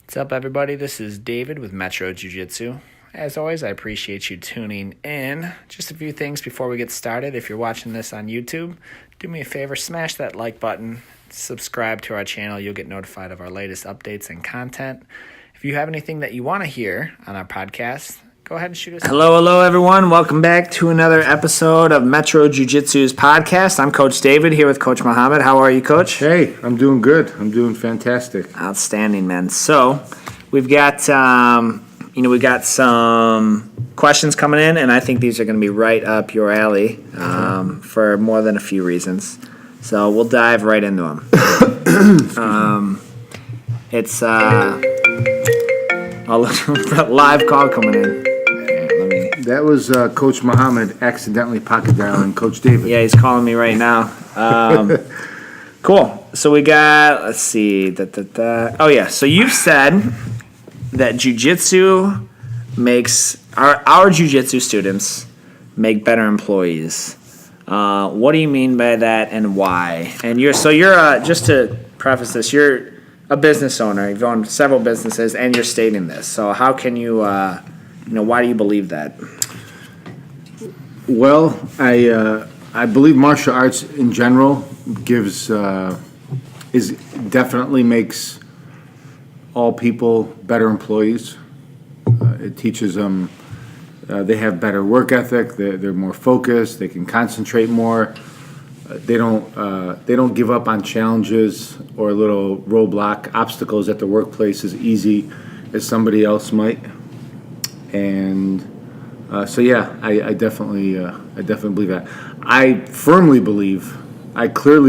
What's up, everybody? This is David with Metro Jiu-Jitsu. As always, I appreciate you tuning in. Just a few things before we get started. If you're watching this on YouTube, do me a favor, smash that like button, subscribe to our channel. You'll get notified of our latest updates and content. If you have anything that you want to hear on our podcast, go ahead and shoot us. Hello, everyone. Welcome back to another episode of Metro Jiu-Jitsu's podcast. I'm Coach David here with Coach Mohammad. How are you, Coach? Hey, I'm doing good. I'm doing fantastic. Outstanding, man. So we've got, we got some questions coming in, and I think these are going to be right up your alley for more than a few reasons. So we'll dive right into them. It's a live call coming in. That was Coach Mohammad accidentally pocket dialing Coach David. Yeah, he's calling me right now. Cool. So we got, let's see. Oh, yeah. So you've said that jiu-jitsu makes, our jiu-jitsu students make better employees. What do you mean by that and why? And you're just to preface this, you're a business owner. You've owned several businesses, and you're stating this. So how can you, why do you believe that? Well, I believe martial arts in general definitely makes all people better employees. It teaches them they have better work ethic. They're more focused. They can concentrate more. They don't give up on challenges or little roadblock obstacles at the workplace as easy as somebody else might. And I definitely believe that. I clearly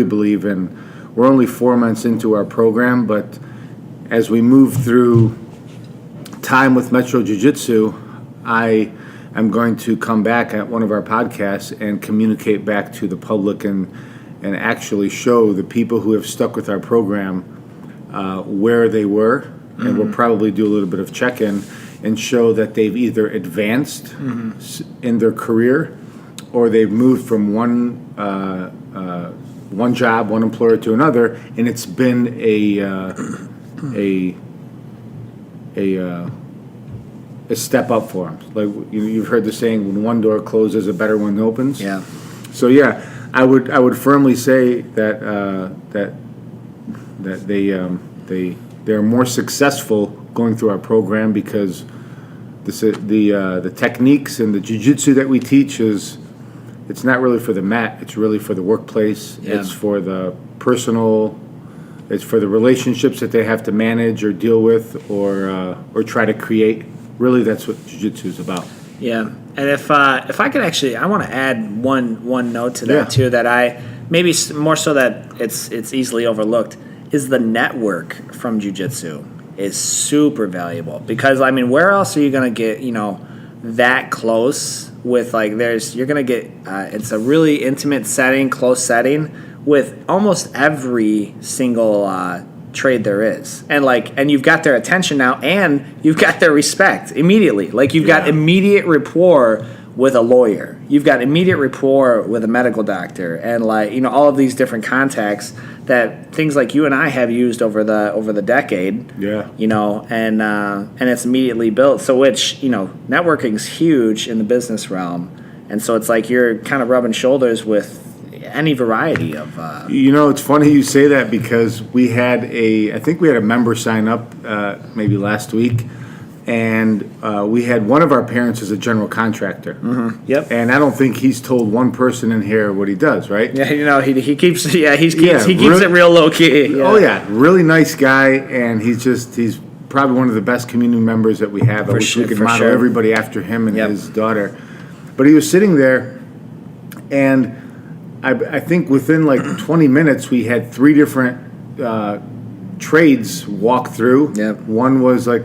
believe, and we're only 4 months into our program, but as we move through time with Metro Jiu-Jitsu, I am going to come back at one of our podcasts and communicate back to the public and actually show the people who have stuck with our program where they were, and we'll probably do a little bit of check-in and show that they've either advanced in their career or they've moved from one job, one employer to another, and it's been a step up for them. Like you've heard the saying, when one door closes, a better one opens. Yeah. So yeah, I would firmly say that they're more successful going through our program because the techniques and the jiu-jitsu that we teach it's not really for the mat, it's really for the workplace. Yeah. It's for the personal, it's for the relationships that they have to manage or deal with or try to create. Really, that's what jiu-jitsu is about. Yeah, and if I could actually, I want to add one note to that too, that I maybe more so that it's easily overlooked, is the network from jiu-jitsu is super valuable. Because where else are you going to get that close with you're going to get it's a really intimate setting, close setting with almost every single trade there is, and you've got their attention now, and you've got their respect immediately. You've got immediate rapport with a lawyer, you've got immediate rapport with a medical doctor, and all of these different contacts that things like you and I have used over the decade. Yeah. And it's immediately built. So networking's huge in the business realm, and so it's you're kind of rubbing shoulders with any variety of it's funny you say that because I think we had a member sign up maybe last week, and we had one of our parents as a general contractor. Mm-hmm. Yep. And I don't think he's told one person in here what he does, right? Yeah, he keeps it real low key. Yeah. Oh yeah, really nice guy, and he's probably one of the best community members that we have. I wish we could model everybody after him and his daughter. But he was sitting there, and I think within 20 minutes we had 3 different trades walk through. Yep. One was a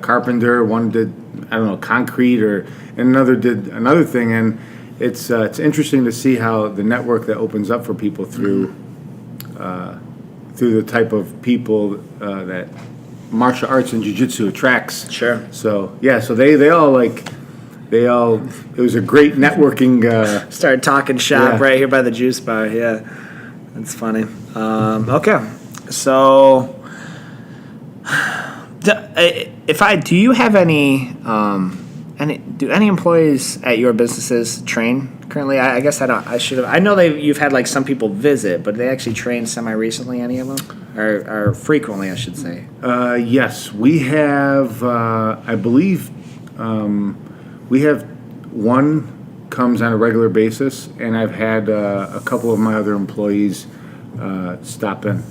carpenter, one did concrete, and another did another thing. And it's interesting to see how the network that opens up for people through the type of people that martial arts and jiu-jitsu attracts. Sure. So yeah, so they all it was a great networking. Started talking shop right here by the juice bar. Yeah, that's funny. Okay, so Do you have any employees at your businesses train currently? I guess I should have. I know you've had like some people visit, but they actually train semi-recently, any of them? Or frequently, I should say. Yes, we have, I believe, we have one comes on a regular basis, and I've had a couple of my other employees stop in.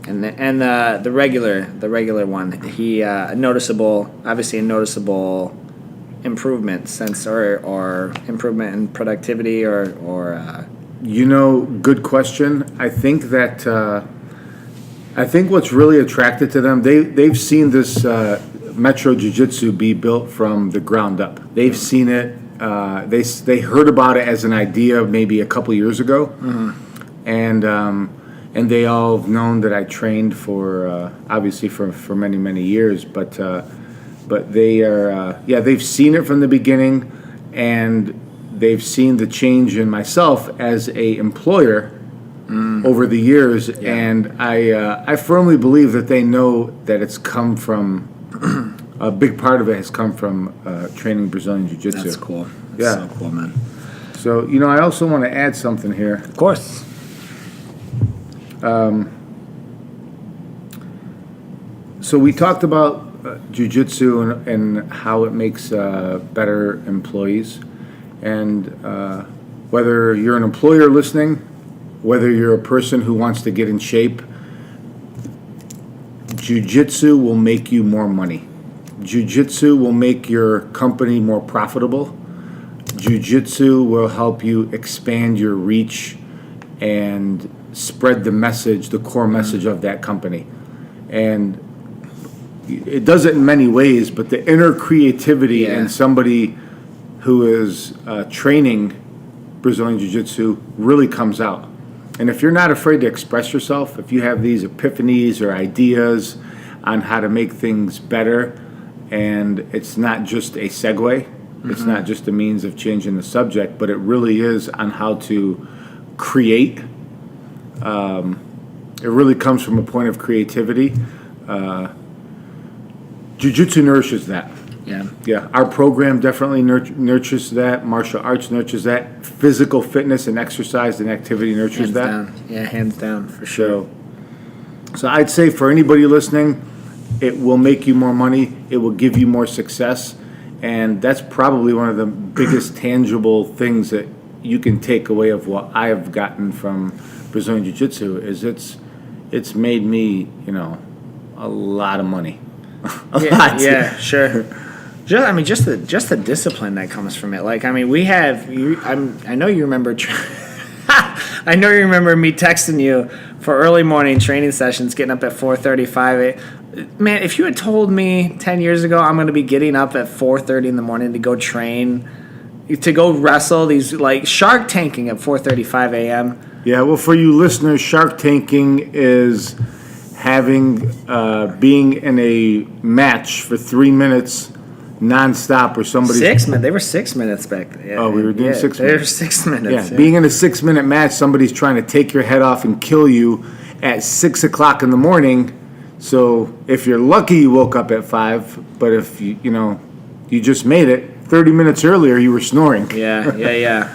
And the regular one, he obviously a noticeable improvement since or improvement in productivity or good question. I think that what's really attracted to them, they've seen this Metro Jiu-Jitsu be built from the ground up. They've seen it. They heard about it as an idea maybe a couple years ago, and they all have known that I trained for obviously for many years. But they are they've seen it from the beginning, and they've seen the change in myself as a employer over the years, and I firmly believe that they know that it's come from a big part of it has come from training Brazilian Jiu-Jitsu. That's cool. That's so cool, man. So I also want to add something here. Of course. So we talked about Jiu-Jitsu and how it makes better employees, and whether you're an employer listening, whether you're a person who wants to get in shape, Jiu-Jitsu will make you more money. Jiu-Jitsu will make your company more profitable. Jiu-Jitsu will help you expand your reach and spread the message, the core message of that company. And it does it in many ways, but the inner creativity in somebody who is training Brazilian Jiu-Jitsu really comes out. And if you're not afraid to express yourself, if you have these epiphanies or ideas on how to make things better, and it's not just a segue, it's not just a means of changing the subject, but it really is on how to create. It really comes from a point of creativity. Jiu-Jitsu nourishes that. Yeah. Our program definitely nurtures that. Martial arts nurtures that. Physical fitness and exercise and activity nurtures that. Hands down. Yeah, hands down, for sure. So I'd say for anybody listening, it will make you more money. It will give you more success. And that's probably one of the biggest tangible things that you can take away of what I have gotten from Brazilian Jiu-Jitsu is it's made me, a lot of money. a lot. Yeah, sure. Just the discipline that comes from it. Like, we have you. I know you remember. I know you remember me texting you for early morning training sessions, getting up at 4:35. Man, if you had told me 10 years ago I'm going to be getting up at 4:30 in the morning to go train, to go wrestle, these like Shark Tanking at 4:35 a.m. Yeah, well, for you listeners, Shark Tanking is being in a match for 3 minutes nonstop, or somebody 6 minutes. They were 6 minutes back then. Oh, we were doing 6 minutes. They were 6 minutes. Yeah, being in a 6-minute match, somebody's trying to take your head off and kill you at 6 o'clock in the morning. So if you're lucky, you woke up at 5. But if you just made it 30 minutes earlier, you were snoring. Yeah.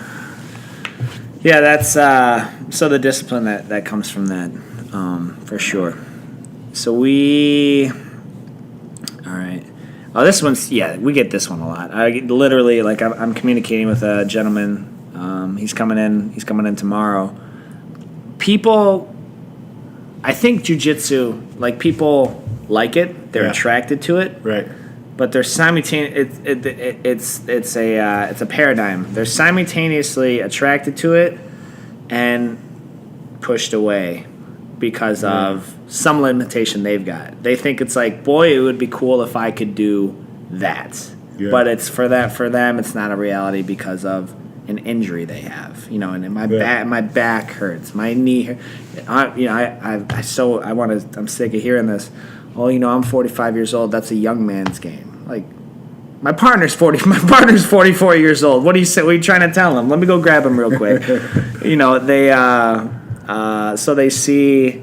Yeah, that's so the discipline that comes from that, for sure. So all right. Oh, this one's, we get this one a lot. I'm communicating with a gentleman. He's coming in tomorrow. People, I think jiu-jitsu, like, people like it. They're attracted to it. Right. But they're it's a paradigm. They're simultaneously attracted to it and pushed away because of some limitation they've got. They think it's like, boy, it would be cool if I could do that. Yeah. But it's for them, it's not a reality because of an injury they have. And my back hurts, my knee hurts. I'm sick of hearing this. Oh, I'm 45 years old. That's a young man's game. Like, my partner's 44 years old. What do you say? What are you trying to tell him? Let me go grab him real quick. So they see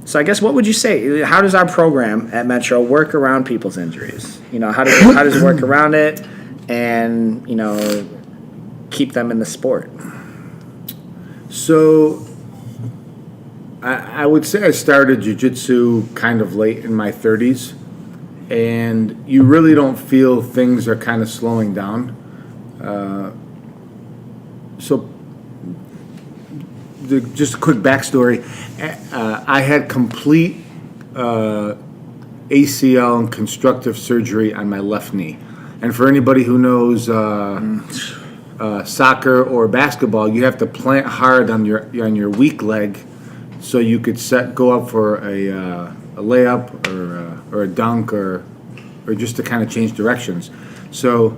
So I guess what would you say? How does our program at Metro work around people's injuries? How does it work around it, and keep them in the sport? So I would say I started jiu-jitsu kind of late in my 30s, and you really don't feel things are kind of slowing down. Just a quick backstory. I had complete ACL and constructive surgery on my left knee. And for anybody who knows soccer or basketball, you have to plant hard on your weak leg so you could go up for a layup or a dunk or just to kind of change directions. So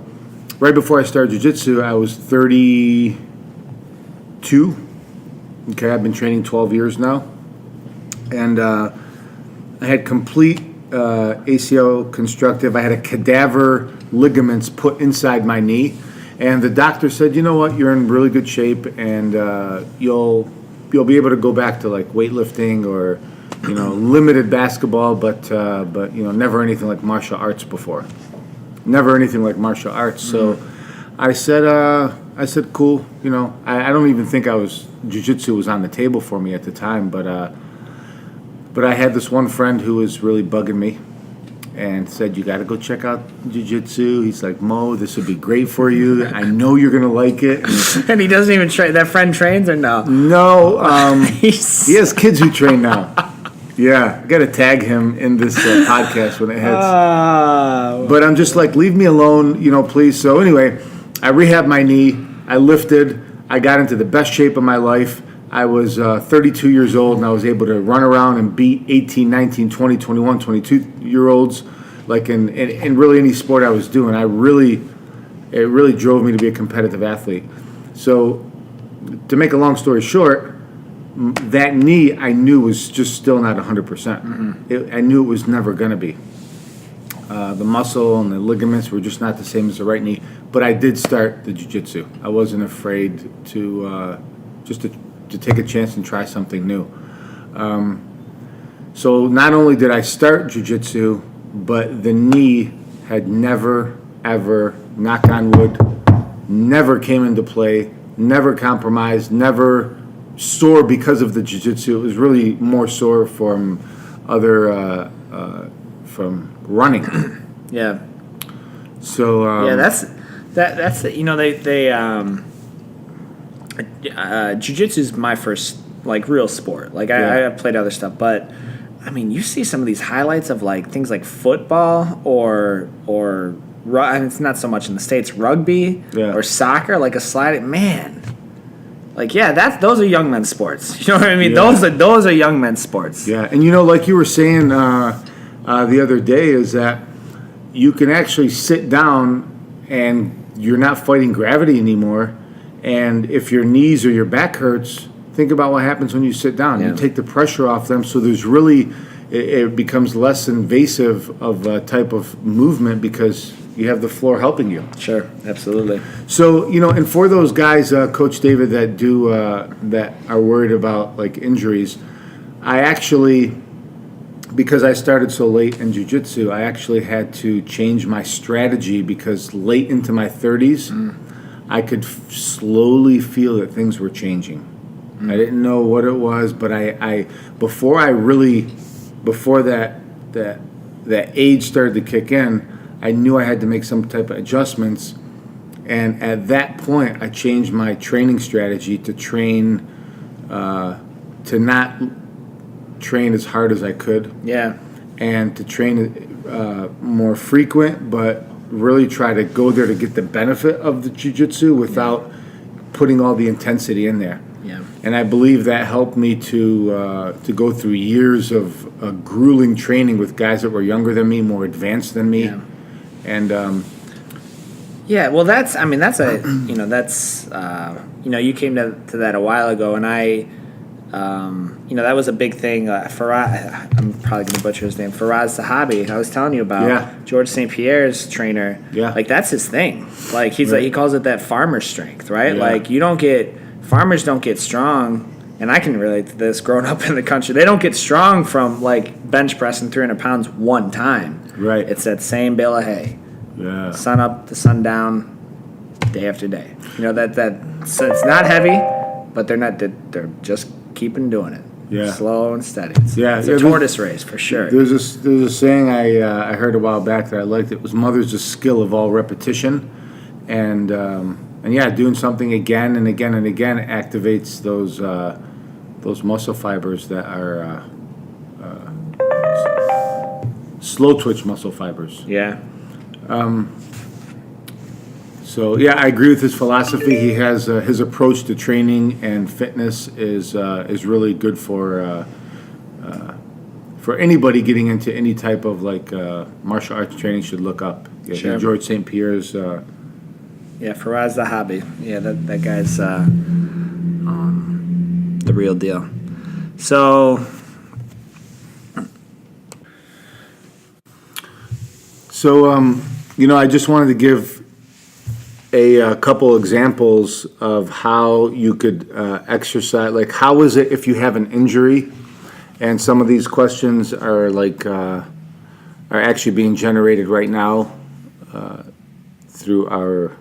right before I started jiu-jitsu, I was 32. Okay, I've been training 12 years now. And I had complete ACL constructive. I had a cadaver ligaments put inside my knee. And the doctor said, you know what, you're in really good shape, and you'll be able to go back to like weightlifting or limited basketball, but never anything like martial arts before. Never anything like martial arts. So I said, cool. I don't even think jiu-jitsu was on the table for me at the time, but I had this one friend who was really bugging me and said, you got to go check out jiu-jitsu. He's like, Mo, this would be great for you. I know you're going to like it. And he doesn't even train. That friend trains or no? No. He has kids who train now. Yeah, I got to tag him in this podcast when it hits. But I'm just like, leave me alone, please. So anyway, I rehabbed my knee. I lifted. I got into the best shape of my life. I was 32 years old, and I was able to run around and beat 18, 19, 20, 21, 22-year-olds, like in really any sport I was doing. It really drove me to be a competitive athlete. So to make a long story short, that knee I knew was just still not 100%. I knew it was never going to be. The muscle and the ligaments were just not the same as the right knee. But I did start the jiu-jitsu. I wasn't afraid to take a chance and try something new. So not only did I start jiu-jitsu, but the knee had never, ever, knock on wood, never came into play, never compromised, never sore because of the jiu-jitsu. It was really more sore from from running. Yeah. So that's jiu-jitsu is my first real sport. I played other stuff, but I mean, you see some of these highlights of things like football or it's not so much in the States, rugby or soccer, a sliding man. Those are young men's sports. You know what I mean? Yeah. Those are young men's sports. Yeah, and like you were saying the other day, is that you can actually sit down and you're not fighting gravity anymore. And if your knees or your back hurts, think about what happens when you sit down. Yeah. You take the pressure off them, so there's really it becomes less invasive of a type of movement because you have the floor helping you. Sure, absolutely. So and for those guys, Coach David, that that are worried about injuries, I actually, because I started so late in jiu-jitsu, I actually had to change my strategy because late into my 30s, I could slowly feel that things were changing. I didn't know what it was, but before that age started to kick in, I knew I had to make some type of adjustments. And at that point, I changed my training strategy to train, to not train as hard as I could. Yeah. And to train more frequent, but really try to go there to get the benefit of the jiu-jitsu without putting all the intensity in there. Yeah. And I believe that helped me to go through years of grueling training with guys that were younger than me, more advanced than me. Yeah. And well, you came to that a while ago, and that was a big thing. Faraz, I'm probably going to butcher his name, Faraz Sahabi, I was telling you about. Yeah. George St. Pierre's trainer. Yeah. That's his thing. He calls it that farmer strength, right? Yeah. Farmers don't get strong and I can relate to this growing up in the country. They don't get strong from like bench pressing 300 pounds one time. Right. It's that same bale of hay. Yeah. Sun up to sundown, day after day. You know so it's not heavy, but they're just keeping doing it. Yeah. Slow and steady. It's a tortoise race for sure. There's a saying I heard a while back that I liked. It was "Mother's the skill of all repetition," and yeah, doing something again and again and again activates those muscle fibers that are slow twitch muscle fibers. Yeah. So yeah, I agree with his philosophy. He has his approach to training and fitness is really good for anybody getting into any type of like martial arts training. Should look up. Yeah, Sure. George St. Pierre's. Yeah, Faraz Zahabi. Yeah, that guy's the real deal. So I just wanted to give a couple examples of how you could exercise. Like, how is it if you have an injury? And some of these questions are like are actually being generated right now through our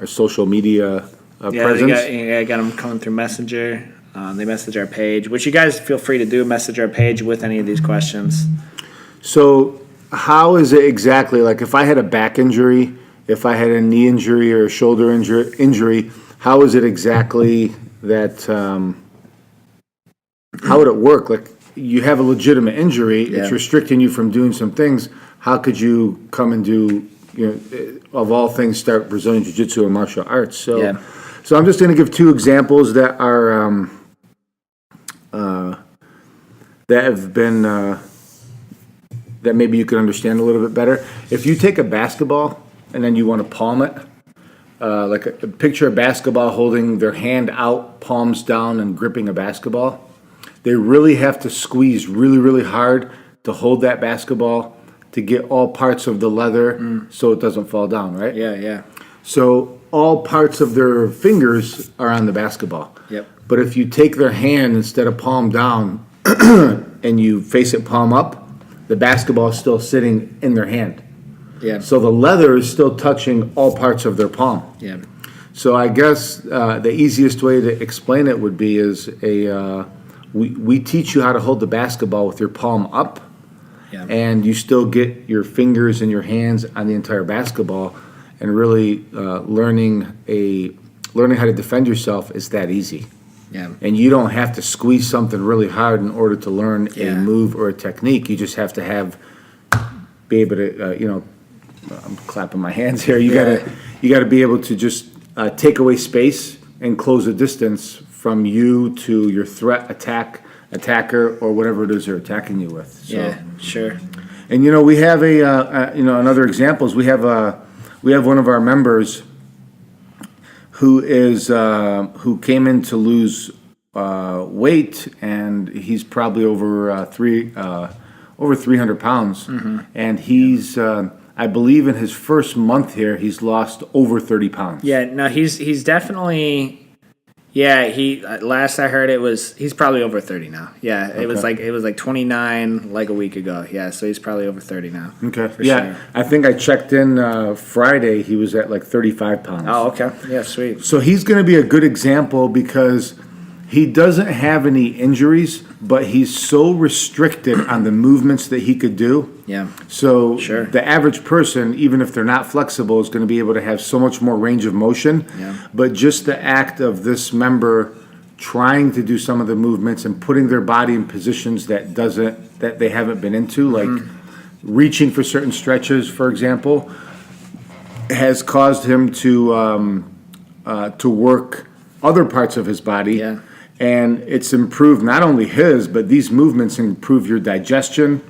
social media presence. I got them coming through Messenger. They message our page, which you guys feel free to do. Message our page with any of these questions. So how is it exactly, like if I had a back injury, if I had a knee injury or a shoulder injury, how is it exactly that, how would it work? Like you have a legitimate injury, it's restricting you from doing some things. How could you come and do, of all things, start Brazilian Jiu-Jitsu or martial arts? So I'm just going to give two examples that are, that have been, that maybe you could understand a little bit better. If you take a basketball and then you want to palm it, like a picture of basketball holding their hand out, palms down, and gripping a basketball. They really have to squeeze really, really hard to hold that basketball to get all parts of the leather so it doesn't fall down, right? Yeah. So all parts of their fingers are on the basketball. Yep. But if you take their hand instead of palm down and you face it palm up, the basketball is still sitting in their hand. Yeah. So the leather is still touching all parts of their palm. Yeah. So I guess the easiest way to explain it would be is we teach you how to hold the basketball with your palm up, and you still get your fingers and your hands on the entire basketball, and really learning how to defend yourself is that easy. Yeah. And you don't have to squeeze something really hard in order to learn a move or a technique. You just have to be able to, I'm clapping my hands here. You gotta be able to just take away space and close the distance from you to your threat, attacker, or whatever it is they're attacking you with. So, yeah, sure. And we have another example is we have one of our members who came in to lose weight, and he's probably over 300 pounds, and he's I believe in his first month here he's lost over 30 pounds. Yeah, no, he's definitely. Yeah, last I heard he's probably over 30 now. Yeah, it was like 29 like a week ago. Yeah, so he's probably over 30 now. Okay. For sure. I think I checked in Friday. He was at like 35 pounds. Oh, okay. Yeah, sweet. So he's going to be a good example because he doesn't have any injuries, but he's so restricted on the movements that he could do. Yeah. So Sure. the average person, even if they're not flexible, is going to be able to have so much more range of motion. Yeah. But just the act of this member trying to do some of the movements and putting their body in positions that they haven't been into, like reaching for certain stretches, for example, has caused him to work other parts of his body. Yeah. And it's improved not only his, but these movements improve your digestion,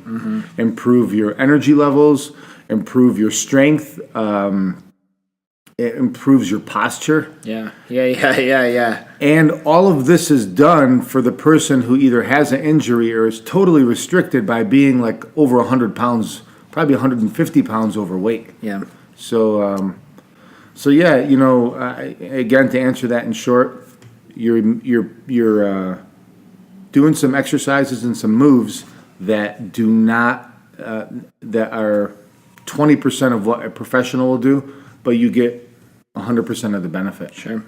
improve your energy levels, improve your strength, it improves your posture. Yeah. And all of this is done for the person who either has an injury or is totally restricted by being like over 100 pounds, probably 150 pounds overweight. Yeah. So, again, to answer that in short, you're doing some exercises and some moves that do not that are 20% of what a professional will do, but you get 100% of the benefit. Sure.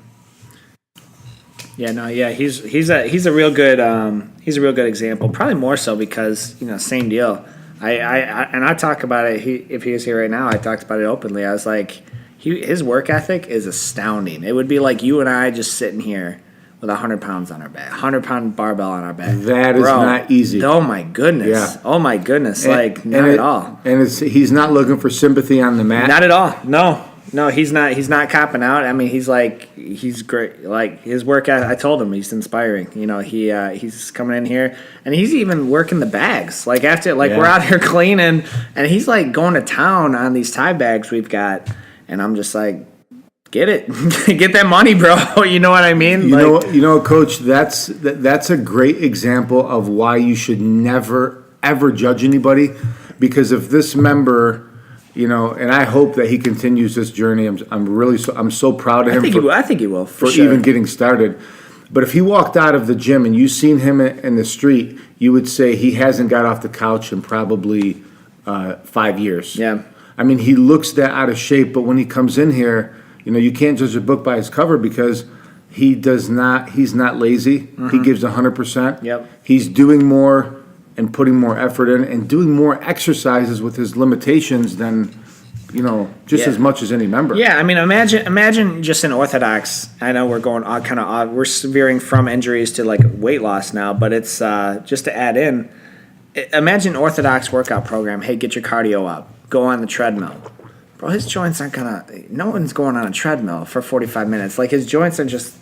Yeah, no, yeah, he's a real good example. Probably more so because same deal. I talk about it. If he was here right now, I talked about it openly. I was like, his work ethic is astounding. It would be like you and I just sitting here with 100 pounds on our back, 100-pound barbell on our back. That is not easy. Oh my goodness. Yeah. Oh my goodness. Not at all. And he's not looking for sympathy on the mat. Not at all. No, he's not. He's not copping out. I mean, he's great. Like his work, I told him he's inspiring. He's coming in here and he's even working the bags. Like we're out here cleaning, and he's like going to town on these tie bags we've got, and I'm just like, get it, get that money, bro. You know what I mean? You know, Coach. That's a great example of why you should never ever judge anybody, because if this member. And I hope that he continues this journey. I'm so proud of him. I think he will for sure. Even getting started. But if he walked out of the gym and you seen him in the street, you would say he hasn't got off the couch in probably 5 years. Yeah. I mean, he looks that out of shape. But when he comes in here, you can't judge a book by its cover, because he's not lazy. Mm-hmm. He gives 100%. Yep. He's doing more and putting more effort in and doing more exercises with his limitations than, as much as any member. Yeah, I mean, imagine just an orthodox. I know we're going kind of odd. We're veering from injuries to like weight loss now, but it's just to add in. Imagine an orthodox workout program. Hey, get your cardio up. Go on the treadmill. Bro, his joints aren't no one's going on a treadmill for 45 minutes. Like his joints are just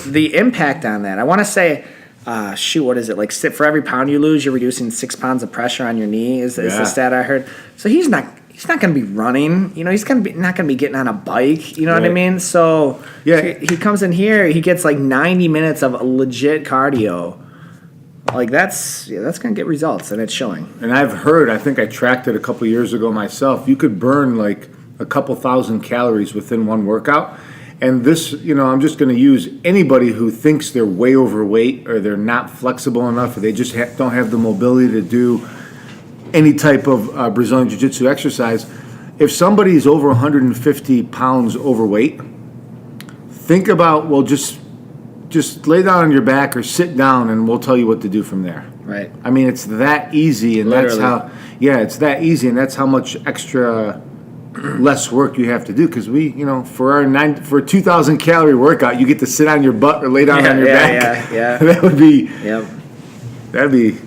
the impact on that. I want to say. What is it? Like for every pound you lose, you're reducing 6 pounds of pressure on your knee. Is the stat I heard? So he's not going to be running. He's not going to be getting on a bike. You know what I mean? So he comes in here, he gets like 90 minutes of legit cardio. Like that's going to get results, and it's showing. And I've heard, I think I tracked it a couple years ago myself. You could burn like a couple thousand calories within one workout. And this, I'm just going to use anybody who thinks they're way overweight or they're not flexible enough or they just don't have the mobility to do any type of Brazilian Jiu-Jitsu exercise. If somebody's over 150 pounds overweight, think about, just lay down on your back or sit down and we'll tell you what to do from there. Right. I mean, it's that easy, and Literally. it's that easy, and that's how much extra less work you have to do, because for a 2,000 calorie workout, you get to sit on your butt or lay down on your back. Yeah. That'd be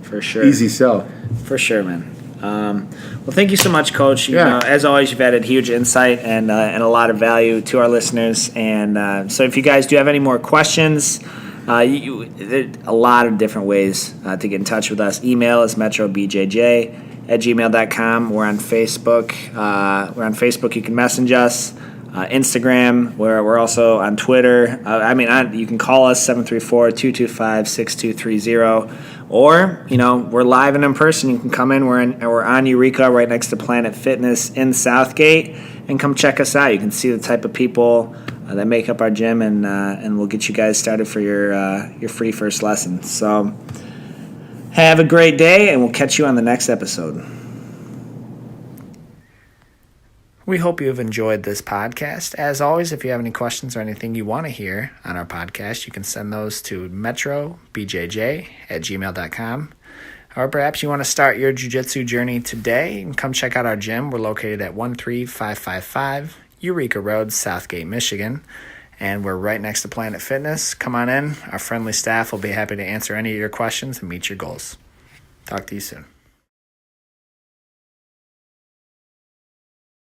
for sure easy sell. For sure, man. Well, thank you so much, Coach. As always, you've added huge insight and a lot of value to our listeners. And so, if you guys do have any more questions, there's a lot of different ways to get in touch with us. Email us metrobjj@gmail.com. We're on Facebook. You can message us. Instagram. We're also on Twitter. You can call us 734-225-6230. Or we're live and in person. You can come in. We're on Eureka, right next to Planet Fitness in Southgate, and come check us out. You can see the type of people that make up our gym, and we'll get you guys started for your free first lesson. So. Have a great day, and we'll catch you on the next episode. We hope you have enjoyed this podcast. As always, if you have any questions or anything you want to hear on our podcast, you can send those to metrobjj@gmail.com. Or perhaps you want to start your jiu-jitsu journey today and come check out our gym. We're located at 13555 Eureka Rd, Southgate, Michigan. And we're right next to Planet Fitness. Come on in. Our friendly staff will be happy to answer any of your questions and meet your goals. Talk to you soon.